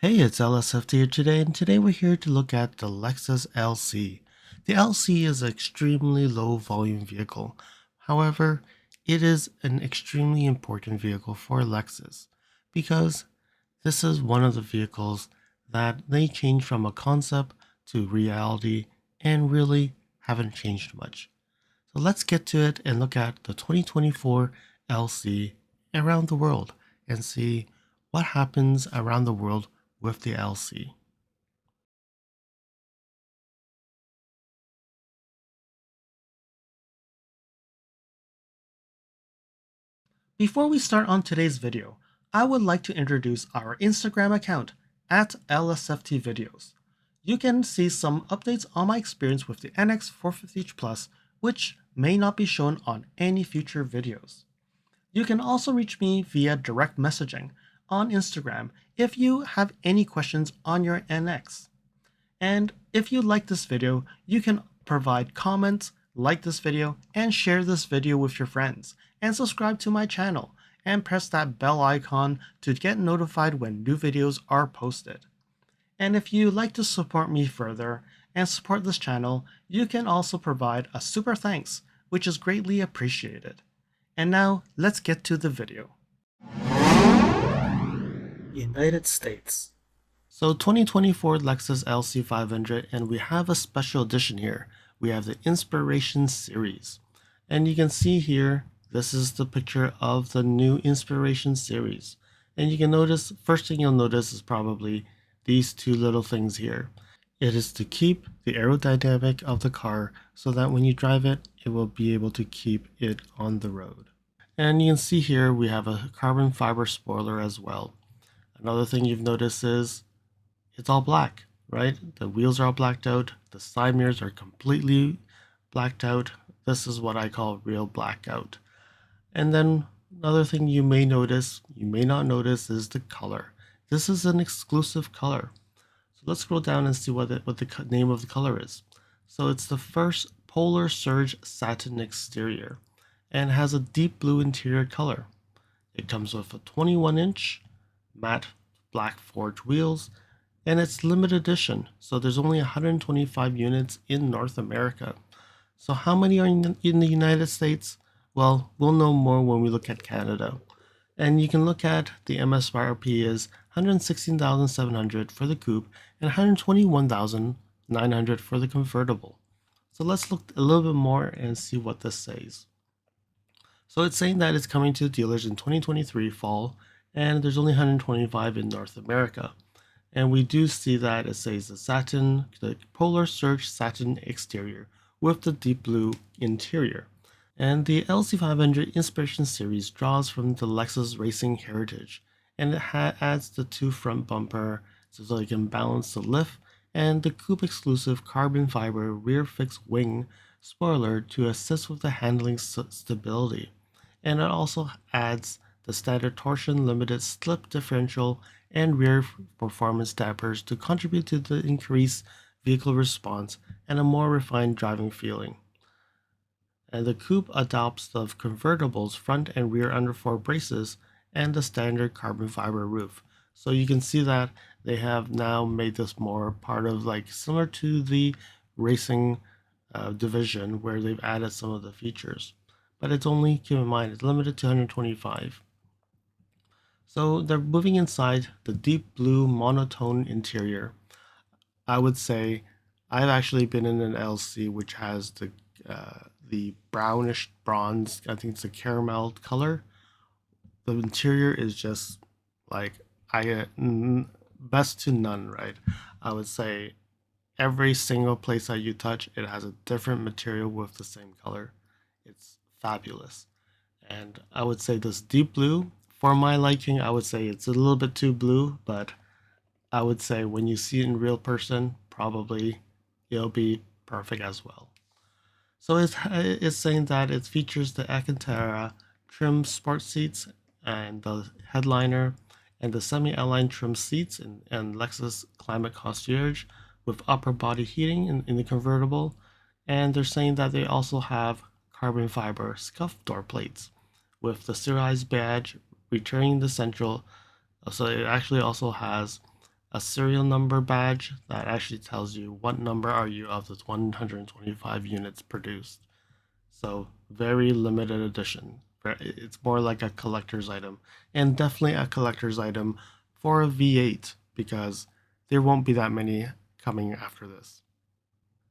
Hey, it's LSFT here today, and today we're here to look at the Lexus LC. The LC is an extremely low volume vehicle. However, it is an extremely important vehicle for Lexus because this is one of the vehicles that they changed from a concept to reality and really haven't changed much. So let's get to it and look at the 2024 LC around the world and see what happens around the world with the LC. Before we start on today's video, I would like to introduce our Instagram account at LSFT Videos. You can see some updates on my experience with the NX 450H Plus, which may not be shown on any future videos. You can also reach me via direct messaging on Instagram if you have any questions on your NX. And if you like this video, you can provide comments, like this video, and share this video with your friends, and subscribe to my channel, and press that bell icon to get notified when new videos are posted. And if you'd like to support me further and support this channel, you can also provide a super thanks, which is greatly appreciated. And now, let's get to the video. United States. So 2024 Lexus LC 500, and we have a special edition here. We have the Inspiration Series. And you can see here, this is the picture of the new Inspiration Series. And you can notice, first thing you'll notice is probably these two little things here. It is to keep the aerodynamic of the car so that when you drive it, it will be able to keep it on the road. And you can see here, we have a carbon fiber spoiler as well. Another thing you've noticed is it's all black, right? The wheels are all blacked out. The side mirrors are completely blacked out. This is what I call real blackout. And then another thing you may notice, you may not notice, is the color. This is an exclusive color. So let's scroll down and see what the name of the color is. So it's the first Polar Surge Satin exterior and has a deep blue interior color. It comes with a 21-inch matte black forged wheels, and it's limited edition, so there's only 125 units in North America. So how many are in the United States? Well, we'll know more when we look at Canada. And you can look at the MSRP is $116,700 for the coupe and $121,900 for the convertible. So let's look a little bit more and see what this says. So it's saying that it's coming to dealers in 2023 fall, and there's only 125 in North America. And we do see that it says the Polar Surge Satin exterior with the deep blue interior. And the LC500 Inspiration Series draws from the Lexus racing heritage, and it adds the two front bumper so it can balance the lift, and the coupe exclusive carbon fiber rear fixed wing spoiler to assist with the handling stability. And it also adds the standard torsion limited slip differential and rear performance dampers to contribute to the increased vehicle response and a more refined driving feeling. And the coupe adopts the convertible's front and rear underfloor braces and the standard carbon fiber roof. So you can see that they have now made this more part of similar to the racing division where they've added some of the features. But it's only, keep in mind, it's limited to 125. So they're moving inside the deep blue monotone interior. I would say I've actually been in an LC which has the brownish bronze, I think it's a caramel color. The interior is just best to none, right? I would say every single place that you touch, it has a different material with the same color. It's fabulous. And I would say this deep blue, for my liking, I would say it's a little bit too blue, but I would say when you see it in real person, probably it'll be perfect as well. So it's saying that it features the Alcantara trim sport seats and the headliner and the semi-align trim seats and Lexus Climate Concierge with upper body heating in the convertible. And they're saying that they also have carbon fiber scuff door plates with the serialized badge returning the central. So it actually also has a serial number badge that actually tells you what number are you of the 125 units produced. So very limited edition. It's more like a collector's item, and definitely a collector's item for a V8 because there won't be that many coming after this.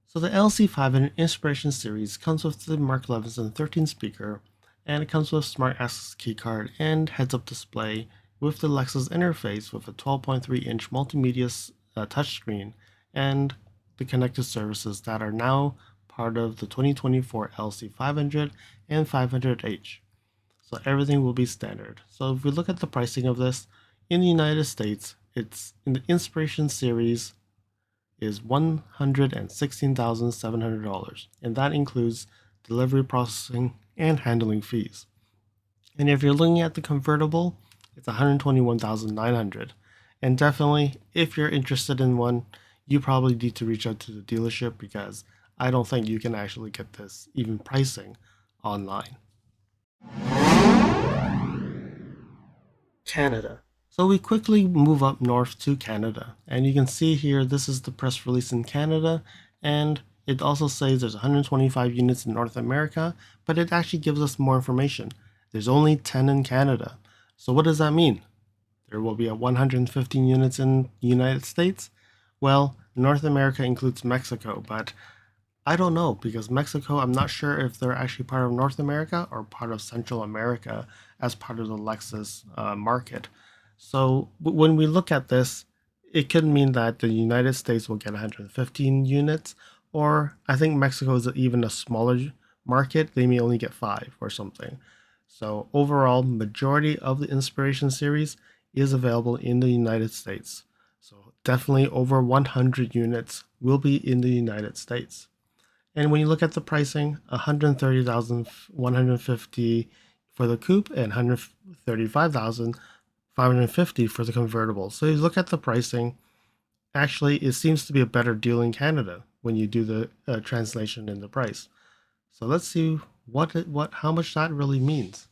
So the LC500 Inspiration Series comes with the Mark 11 13 speaker, and it comes with smart access keycard and heads-up display with the Lexus interface with a 12.3-inch multimedia touchscreen and the connected services that are now part of the 2024 LC500 and 500H. So everything will be standard. So if we look at the pricing of this, in the United States, it's in the Inspiration Series is $116,700, and that includes delivery processing and handling fees. And if you're looking at the convertible, it's $121,900. And definitely, if you're interested in one, you probably need to reach out to the dealership because I don't think you can actually get this even pricing online. Canada. So we quickly move up north to Canada, and you can see here this is the press release in Canada, and it also says there's 125 units in North America, but it actually gives us more information. There's only 10 in Canada. So what does that mean? There will be 115 units in the United States? Well, North America includes Mexico, but I don't know because Mexico, I'm not sure if they're actually part of North America or part of Central America as part of the Lexus market. So when we look at this, it could mean that the United States will get 115 units, or I think Mexico is even a smaller market. They may only get 5 or something. So overall, majority of the Inspiration Series is available in the United States. So definitely over 100 units will be in the United States. And when you look at the pricing, 130,150 for the coupe and 135,550 for the convertible. So you look at the pricing, actually it seems to be a better deal in Canada when you do the translation in the price. So let's see how much that really means.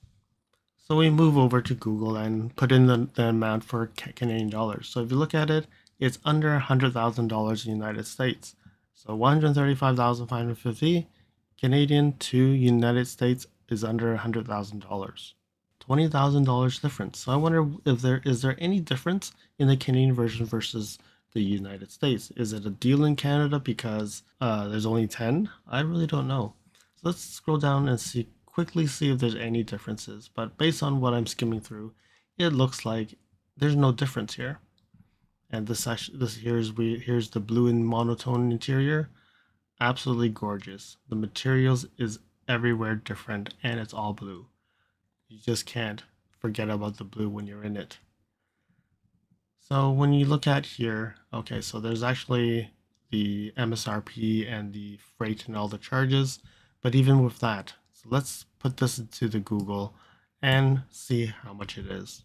So we move over to Google and put in the amount for Canadian dollars. So if you look at it, it's under $100,000 in the United States. So 135,550 Canadian to United States is under $100,000. $20,000 difference. So I wonder if there is any difference in the Canadian version versus the United States. Is it a deal in Canada because there's only 10? I really don't know. So let's scroll down and quickly see if there's any differences. But based on what I'm skimming through, it looks like there's no difference here. And here's the blue and monotone interior. Absolutely gorgeous. The materials is everywhere different, and it's all blue. You just can't forget about the blue when you're in it. So when you look at here, okay, so there's actually the MSRP and the freight and all the charges, but even with that, so let's put this into the Google and see how much it is.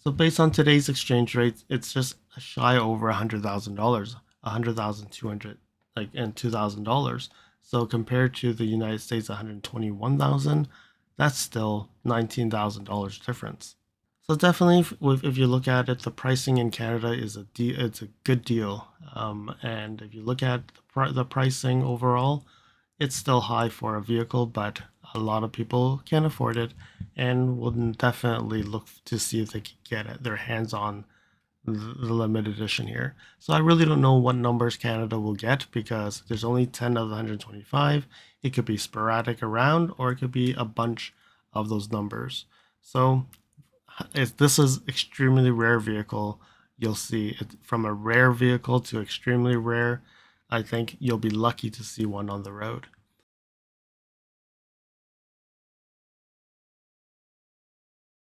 So based on today's exchange rate, it's just a shy over $100,000, $100,200 and $2,000. So compared to the United States, $121,000, that's still $19,000 difference. So definitely, if you look at it, the pricing in Canada is it's a good deal. And if you look at the pricing overall, it's still high for a vehicle, but a lot of people can afford it and will definitely look to see if they can get their hands on the limited edition here. So I really don't know what numbers Canada will get because there's only 10 of the 125. It could be sporadic around, or it could be a bunch of those numbers. So if this is extremely rare vehicle, you'll see it from a rare vehicle to extremely rare. I think you'll be lucky to see one on the road.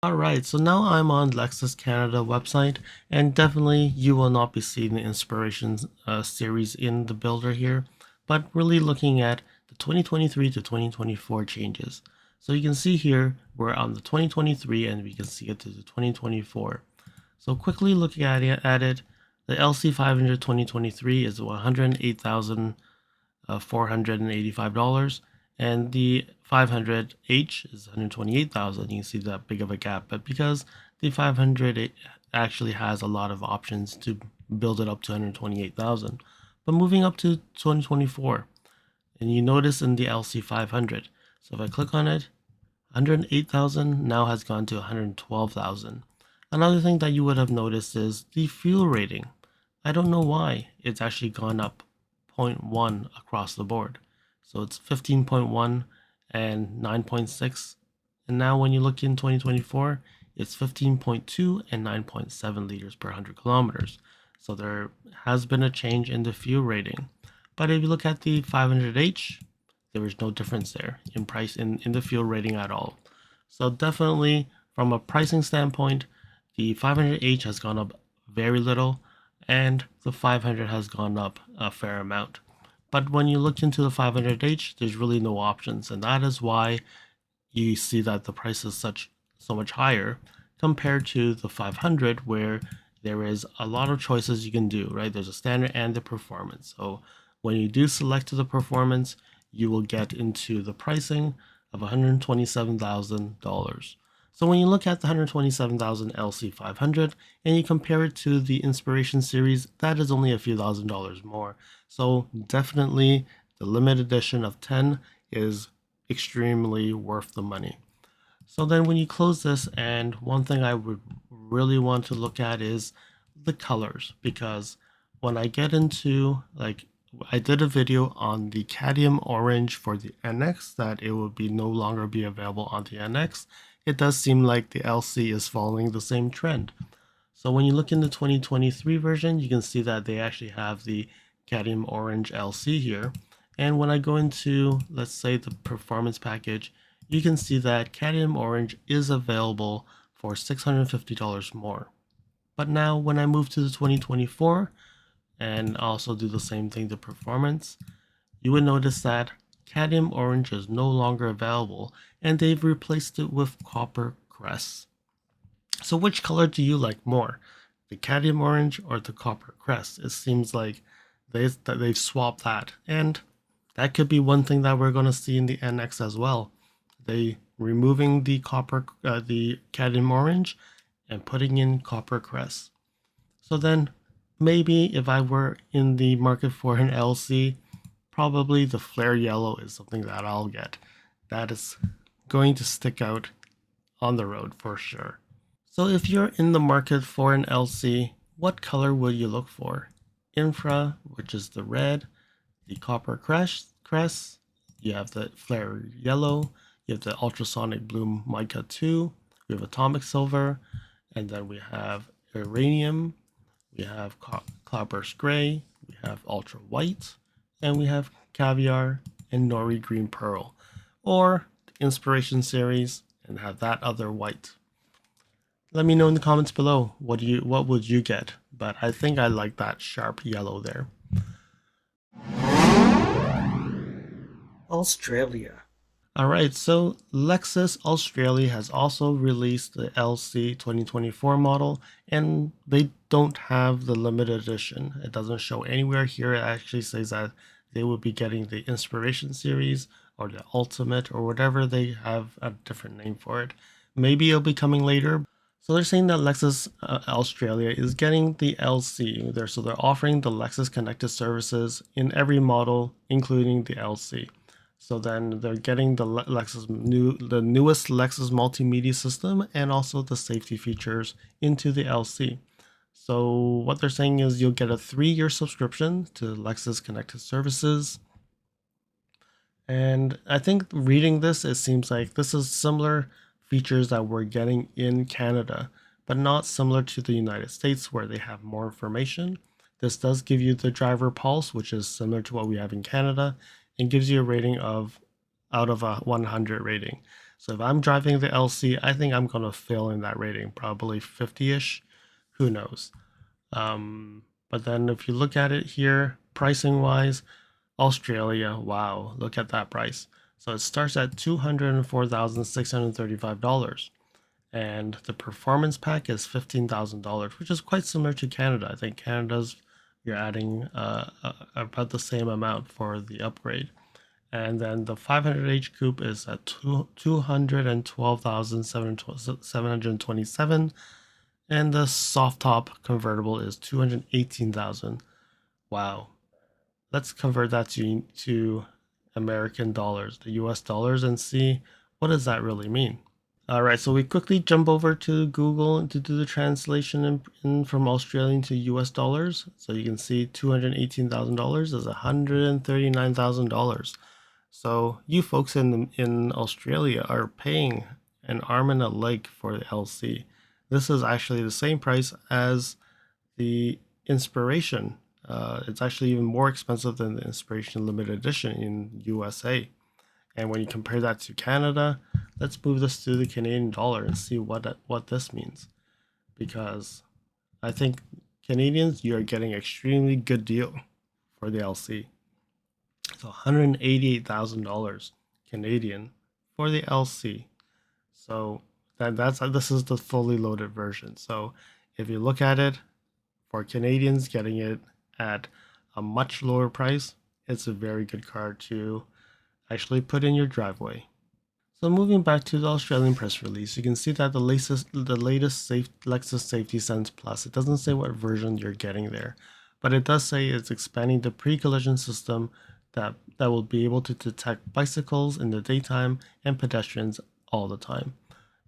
Alright, so now I'm on Lexus Canada website, and definitely you will not be seeing the Inspiration series in the builder here, but really looking at the 2023 to 2024 changes. So you can see here we're on the 2023 and we can see it to the 2024. So quickly looking at it, the LC500 2023 is $108,485, and the 500H is $128,000. You can see that big of a gap, but because the 500 actually has a lot of options to build it up to 128,000. But moving up to 2024, and you notice in the LC 500, so if I click on it, 108,000 now has gone to 112,000. Another thing that you would have noticed is the fuel rating. I don't know why it's actually gone up 0.1 across the board. So it's 15.1 and 9.6. And now when you look in 2024, it's 15.2 and 9.7 liters per 100 kilometers. So there has been a change in the fuel rating. But if you look at the 500H, there is no difference there in price in the fuel rating at all. So definitely from a pricing standpoint, the 500H has gone up very little and the 500 has gone up a fair amount. But when you look into the 500H, there's really no options, and that is why you see that the price is so much higher compared to the 500, where there is a lot of choices you can do, right? There's a standard and the performance. So when you do select to the performance, you will get into the pricing of $127,000. So when you look at the 127,000 LC500 and you compare it to the Inspiration series, that is only a few $1,000s more. So definitely the limited edition of 10 is extremely worth the money. So then when you close this, and one thing I would really want to look at is the colors, because when I get into, like, I did a video on the Cadmium Orange for the NX, that it will be no longer be available on the NX. It does seem like the LC is following the same trend. So when you look in the 2023 version, you can see that they actually have the Cadmium Orange LC here. And when I go into, let's say, the performance package, you can see that Cadmium Orange is available for $650 more. But now when I move to the 2024 and also do the same thing to performance, you would notice that Cadmium Orange is no longer available and they've replaced it with Copper Crest. So which color do you like more, the Cadmium Orange or the Copper Crest? It seems like they've swapped that, and that could be one thing that we're going to see in the NX as well. They removing the the Cadmium Orange and putting in Copper Crest. So then maybe if I were in the market for an LC, probably the Flare Yellow is something that I'll get. That is going to stick out on the road for sure. So if you're in the market for an LC, what color will you look for? Infra, which is the red, the Copper Crest, you have the Flare Yellow, you have the Ultrasonic Blue Mica 2, we have Atomic Silver, and then we have Uranium, we have Cloudburst Gray, we have Ultra White, and we have Caviar and Nori Green Pearl, or the Inspiration series and have that other white. Let me know in the comments below what would you get, but I think I like that sharp yellow there. Australia. Alright, so Lexus Australia has also released the LC 2024 model, and they don't have the limited edition. It doesn't show anywhere here. It actually says that they will be getting the Inspiration series or the Ultimate or whatever. They have a different name for it. Maybe it'll be coming later. So they're saying that Lexus Australia is getting the LC there. So they're offering the Lexus connected services in every model, including the LC. So then they're getting the the newest Lexus multimedia system and also the safety features into the LC. So what they're saying is you'll get a 3-year subscription to Lexus connected services. And I think reading this, it seems like this is similar features that we're getting in Canada, but not similar to the United States where they have more information. This does give you the driver pulse, which is similar to what we have in Canada, and gives you a rating of out of a 100 rating. So if I'm driving the LC, I think I'm going to fail in that rating, probably 50-ish, who knows. But then if you look at it here, pricing wise, Australia, wow, look at that price. So it starts at $204,635. And the performance pack is $15,000, which is quite similar to Canada. I think Canada's, you're adding about the same amount for the upgrade. And then the 500H coupe is at $212,727. And the soft top convertible is 218,000. Wow. Let's convert that to American dollars, the US dollars, and see what does that really mean. All right, so we quickly jump over to Google to do the translation from Australian to US dollars. So you can see $218,000 is $139,000. So you folks in Australia are paying an arm and a leg for the LC. This is actually the same price as the Inspiration. It's actually even more expensive than the Inspiration Limited Edition in USA. And when you compare that to Canada, let's move this to the Canadian dollar and see what this means. Because I think Canadians, you are getting extremely good deal for the LC. So $188,000 Canadian for the LC. So this is the fully loaded version. So if you look at it, for Canadians getting it at a much lower price, it's a very good car to actually put in your driveway. So moving back to the Australian press release, you can see that the latest Lexus Safety Sense Plus, it doesn't say what version you're getting there, but it does say it's expanding the pre-collision system that will be able to detect bicycles in the daytime and pedestrians all the time.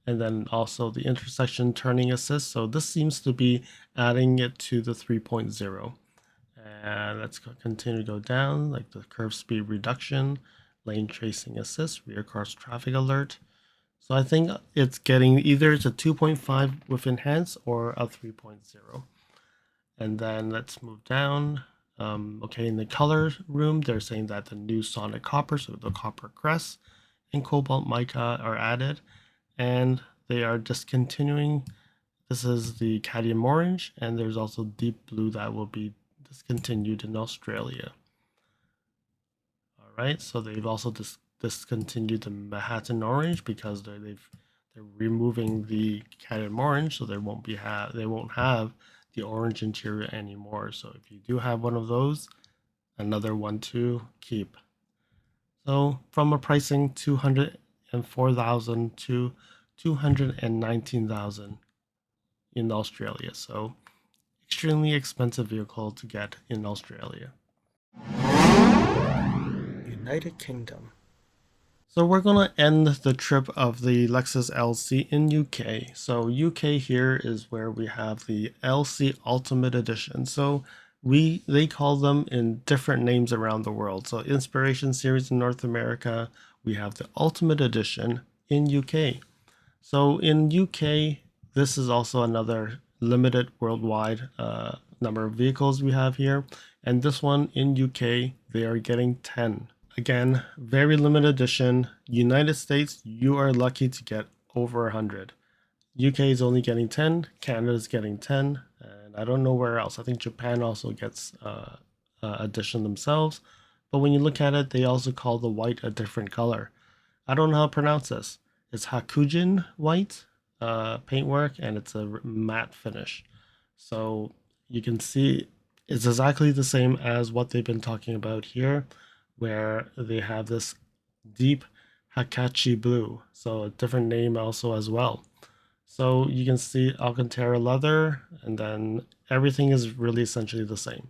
And then also the intersection turning assist. So this seems to be adding it to the 3.0. And let's continue to go down, like the curve speed reduction, lane tracing assist, rear cars traffic alert. So I think it's getting either it's a 2.5 with enhance or a 3.0. And then let's move down. Okay, in the color room, they're saying that the new Sonic Copper, so the Copper Crest and Cobalt Mica are added, and they are discontinuing. This is the Cadmium Orange, and there's also Deep Blue that will be discontinued in Australia. All right, so they've also discontinued the Manhattan Orange because they're removing the Cadmium Orange, so they won't have the orange interior anymore. So if you do have one of those, another one to keep. So from a pricing 204,000 to 219,000 in Australia. So extremely expensive vehicle to get in Australia. United Kingdom. So we're going to end the trip of the Lexus LC in UK. So UK here is where we have the LC Ultimate Edition. So they call them in different names around the world. So Inspiration Series in North America, we have the Ultimate Edition in UK. So in UK, this is also another limited worldwide number of vehicles we have here. And this one in UK, they are getting 10. Again, very limited edition. United States, you are lucky to get over 100. UK is only getting 10. Canada is getting 10. And I don't know where else. I think Japan also gets edition themselves. But when you look at it, they also call the white a different color. I don't know how to pronounce this. It's Hakujin white paintwork, and it's a matte finish. So you can see it's exactly the same as what they've been talking about here, where they have this deep Hakachi blue. So a different name also as well. So you can see Alcantara leather, and then everything is really essentially the same.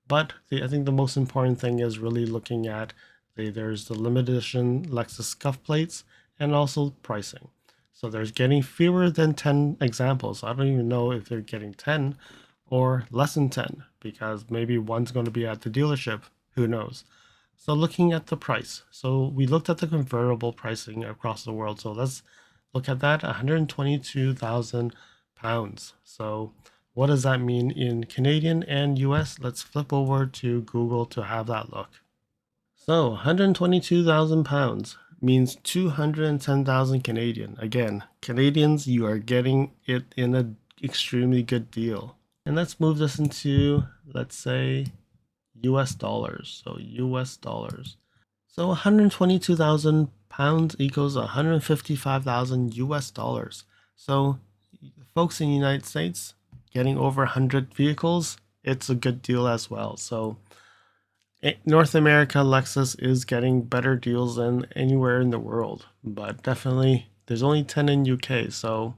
But I think the most important thing is really looking at there's the limited edition Lexus scuff plates and also pricing. So there's getting fewer than 10 examples. I don't even know if they're getting 10 or less than 10 because maybe one's going to be at the dealership. Who knows? So looking at the price. So we looked at the convertible pricing across the world. So let's look at that, 122,000 pounds. So what does that mean in Canadian and US? Let's flip over to Google to have that look. So 122,000 pounds means 210,000 Canadian. Again, Canadians, you are getting it in an extremely good deal. And let's move this into, let's say, US dollars. So US dollars. So 122,000 pounds equals 155,000 US dollars. So folks in the United States getting over 100 vehicles, it's a good deal as well. So North America, Lexus is getting better deals than anywhere in the world, but definitely there's only 10 in UK, so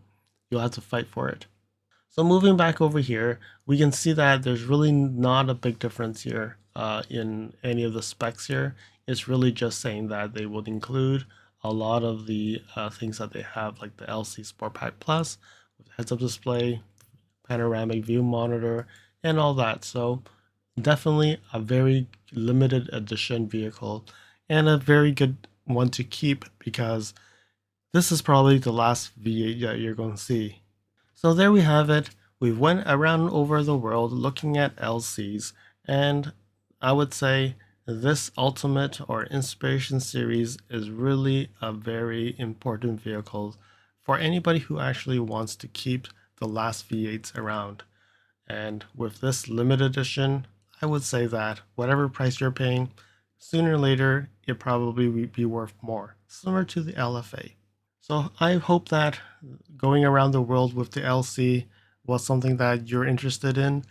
you'll have to fight for it. So moving back over here, we can see that there's really not a big difference here in any of the specs here. It's really just saying that they would include a lot of the things that they have, like the LC Sport Pack Plus, with heads-up display, panoramic view monitor, and all that. So definitely a very limited edition vehicle and a very good one to keep because this is probably the last V8 that you're going to see. So there we have it. We went around over the world looking at LCs, and I would say this Ultimate or Inspiration series is really a very important vehicle for anybody who actually wants to keep the last V8s around. And with this limited edition, I would say that whatever price you're paying, sooner or later, it probably will be worth more, similar to the LFA. So I hope that going around the world with the LC was something that you're interested in.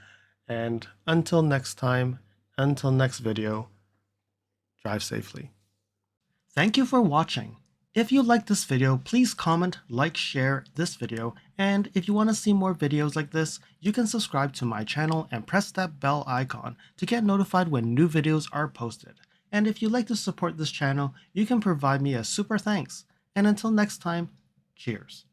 And until next time, until next video, drive safely. Thank you for watching. If you liked this video, please comment, like, share this video, and if you want to see more videos like this, you can subscribe to my channel and press that bell icon to get notified when new videos are posted. And if you'd like to support this channel, you can provide me a super thanks. And until next time, cheers.